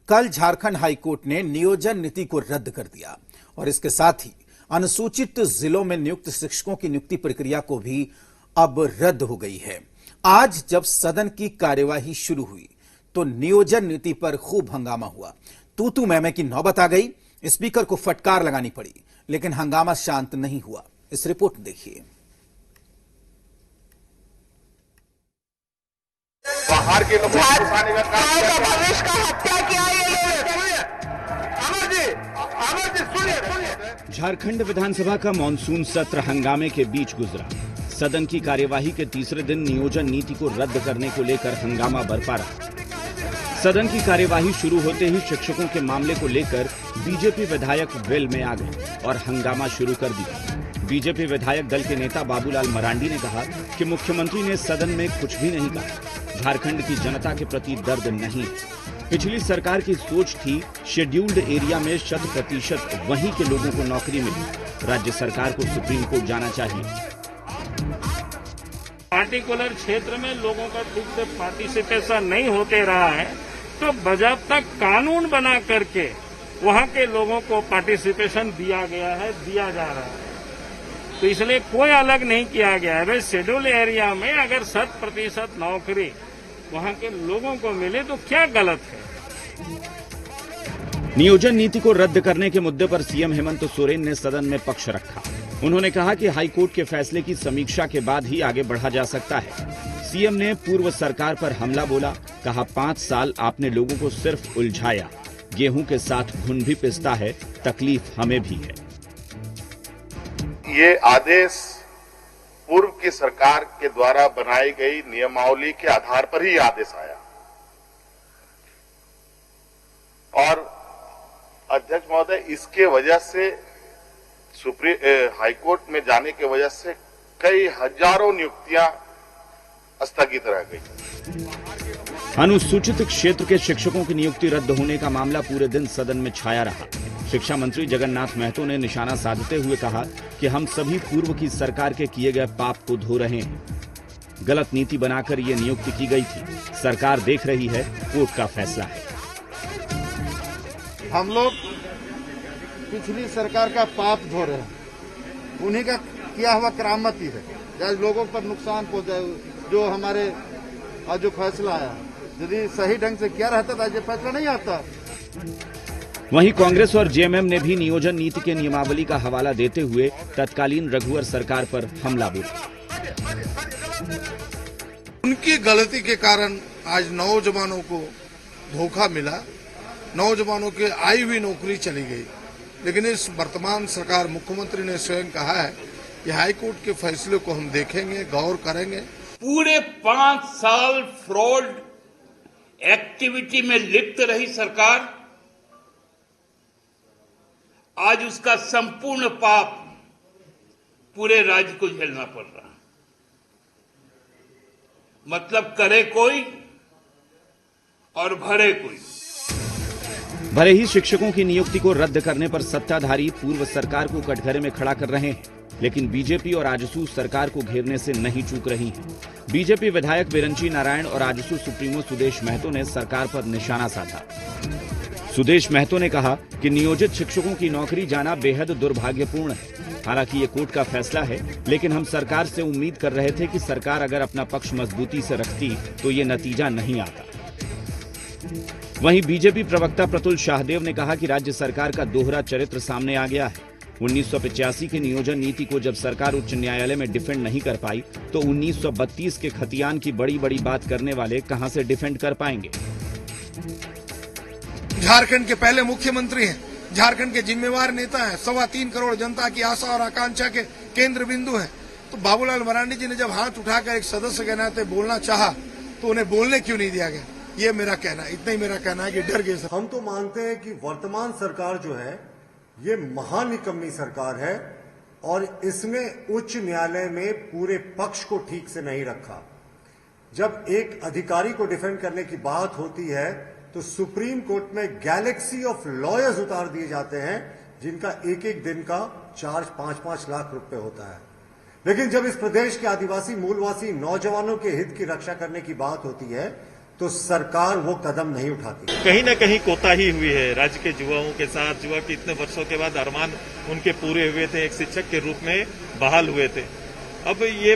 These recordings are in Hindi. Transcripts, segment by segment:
कल झारखंड हाईकोर्ट ने नियोजन नीति को रद्द कर दिया और इसके साथ ही अनुसूचित जिलों में नियुक्त शिक्षकों की नियुक्ति प्रक्रिया को भी अब रद्द हो गई है। आज जब सदन की कार्यवाही शुरू हुई तो नियोजन नीति पर खूब हंगामा हुआ। तू मैमे की नौबत आ गई। स्पीकर को फटकार लगानी पड़ी, लेकिन हंगामा शांत नहीं हुआ। इस रिपोर्ट में देखिए। बाहर के लोगों को उठाने का काम का हत्या किया अमर जी सुनिए। झारखंड विधानसभा का मानसून सत्र हंगामे के बीच गुजरा। सदन की कार्यवाही के तीसरे दिन नियोजन नीति को रद्द करने को लेकर हंगामा बरपा रहा। सदन की कार्यवाही शुरू होते ही शिक्षकों के मामले को लेकर बीजेपी विधायक वेल में आ गए और हंगामा शुरू कर दिया। बीजेपी विधायक दल के नेता बाबूलाल मरांडी ने कहा कि मुख्यमंत्री ने सदन में कुछ भी नहीं कहा। झारखंड की जनता के प्रति दर्द नहीं। पिछली सरकार की सोच थी शेड्यूल्ड एरिया में 100% वहीं के लोगों को नौकरी मिली। राज्य सरकार को सुप्रीम कोर्ट जाना चाहिए। पार्टिकुलर क्षेत्र में लोगों का ठीक से पार्टिसिपेशन नहीं होते रहा है, तो बजाबता कानून बना करके वहां के लोगों को पार्टिसिपेशन दिया गया है, दिया जा रहा है। तो इसलिए कोई अलग नहीं किया गया है। भाई शेड्यूल एरिया में अगर 100% नौकरी वहां के लोगों को मिले तो क्या गलत है। नियोजन नीति को रद्द करने के मुद्दे पर सीएम हेमंत सोरेन ने सदन में पक्ष रखा। उन्होंने कहा कि हाईकोर्ट के फैसले की समीक्षा के बाद ही आगे बढ़ा जा सकता है। सीएम ने पूर्व सरकार पर हमला बोला। कहा 5 साल आपने लोगों को सिर्फ उलझाया। गेहूं के साथ घुन भी पिसता है, तकलीफ हमें भी है। ये आदेश पूर्व की सरकार के द्वारा बनाई गई नियमावली के आधार पर ही आदेश आया और अध्यक्ष महोदय, इसके वजह से हाईकोर्ट में जाने की वजह से कई हजारों नियुक्तियां स्थगित रह गई। अनुसूचित क्षेत्र के शिक्षकों की नियुक्ति रद्द होने का मामला पूरे दिन सदन में छाया रहा। शिक्षा मंत्री जगन्नाथ महतो ने निशाना साधते हुए कहा कि हम सभी पूर्व की सरकार के किए गए पाप को धो रहे हैं। गलत नीति बनाकर ये नियुक्ति की गई थी। सरकार देख रही है, कोर्ट का फैसला है। हम लोग पिछली सरकार का पाप धो रहे हैं। उन्हीं का किया हुआ करामती है। आज लोगों पर नुकसान पहुंचाए जो हमारे आज जो फैसला आया, यदि सही ढंग से किया रहता तो आज ये फैसला नहीं आता। वहीं कांग्रेस और जेएमएम ने भी नियोजन नीति के नियमावली का हवाला देते हुए तत्कालीन रघुवर सरकार पर हमला बोला। उनकी गलती के कारण आज नौजवानों को धोखा मिला। नौजवानों की आई हुई नौकरी चली गई। लेकिन इस वर्तमान सरकार मुख्यमंत्री ने स्वयं कहा है कि हाईकोर्ट के फैसले को हम देखेंगे, गौर करेंगे। पूरे 5 साल फ्रॉड एक्टिविटी में लिप्त रही सरकार, आज उसका संपूर्ण पाप पूरे राज्य को झेलना पड़ रहा है। मतलब करे कोई और भरे कोई। भले ही शिक्षकों की नियुक्ति को रद्द करने पर सत्ताधारी पूर्व सरकार को कटघरे में खड़ा कर रहे हैं, लेकिन बीजेपी और आजसू सरकार को घेरने से नहीं चूक रही है। बीजेपी विधायक बिरंची नारायण और आजसू सुप्रीमो सुदेश महतो ने सरकार पर निशाना साधा। सुदेश महतो ने कहा कि नियोजित शिक्षकों की नौकरी जाना बेहद दुर्भाग्यपूर्ण है। हालांकि ये कोर्ट का फैसला है, लेकिन हम सरकार से उम्मीद कर रहे थे कि सरकार अगर अपना पक्ष मजबूती से रखती तो ये नतीजा नहीं आता। वहीं बीजेपी प्रवक्ता प्रतुल शाहदेव ने कहा कि राज्य सरकार का दोहरा चरित्र सामने आ गया है। 1985 की नियोजन नीति को जब सरकार उच्च न्यायालय में डिफेंड नहीं कर पाई, तो 1932 के खतियान की बड़ी बड़ी बात करने वाले कहां से डिफेंड कर पाएंगे। झारखंड के पहले मुख्यमंत्री हैं, झारखंड के जिम्मेवार नेता हैं, 3.25 करोड़ जनता की आशा और आकांक्षा के केंद्र बिंदु हैं। तो बाबूलाल मरांडी जी ने जब हाथ उठाकर एक सदस्य के नाते बोलना चाहा, तो उन्हें बोलने क्यों नहीं दिया गया? ये मेरा कहना है। इतना ही मेरा कहना है कि डर गए। हम तो मानते हैं कि वर्तमान सरकार जो है ये महानिकम्मी सरकार है और इसने उच्च न्यायालय में पूरे पक्ष को ठीक से नहीं रखा। जब एक अधिकारी को डिफेंड करने की बात होती है तो सुप्रीम कोर्ट में गैलेक्सी ऑफ लॉयर्स उतार दिए जाते हैं, जिनका एक एक दिन का चार्ज 5-5 लाख रुपए होता है। लेकिन जब इस प्रदेश के आदिवासी मूलवासी नौजवानों के हित की रक्षा करने की बात होती है तो सरकार वो कदम नहीं उठाती। कहीं न कहीं कोताही हुई है राज्य के युवाओं के साथ। युवा के इतने वर्षों के बाद अरमान उनके पूरे हुए थे, एक शिक्षक के रूप में बहाल हुए थे। अब ये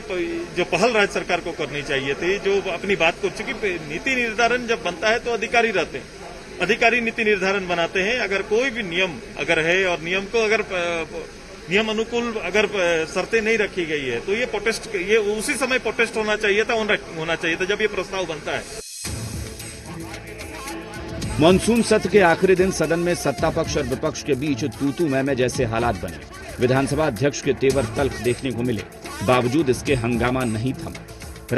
जो पहल राज्य सरकार को करनी चाहिए थी, जो अपनी बात को, चूंकि नीति निर्धारण जब बनता है तो अधिकारी रहते हैं, अधिकारी नीति निर्धारण बनाते हैं। अगर कोई भी नियम अगर है और नियम को अगर नियम अनुकूल अगर शर्तें नहीं रखी गई है तो ये उसी समय प्रोटेस्ट होना चाहिए था जब ये प्रस्ताव बनता है। मॉनसून सत्र के आखिरी दिन सदन में सत्ता पक्ष और विपक्ष के बीच तू-तू मैं जैसे हालात बने। विधानसभा अध्यक्ष के तेवर तल्ख देखने को मिले, बावजूद इसके हंगामा नहीं थमा।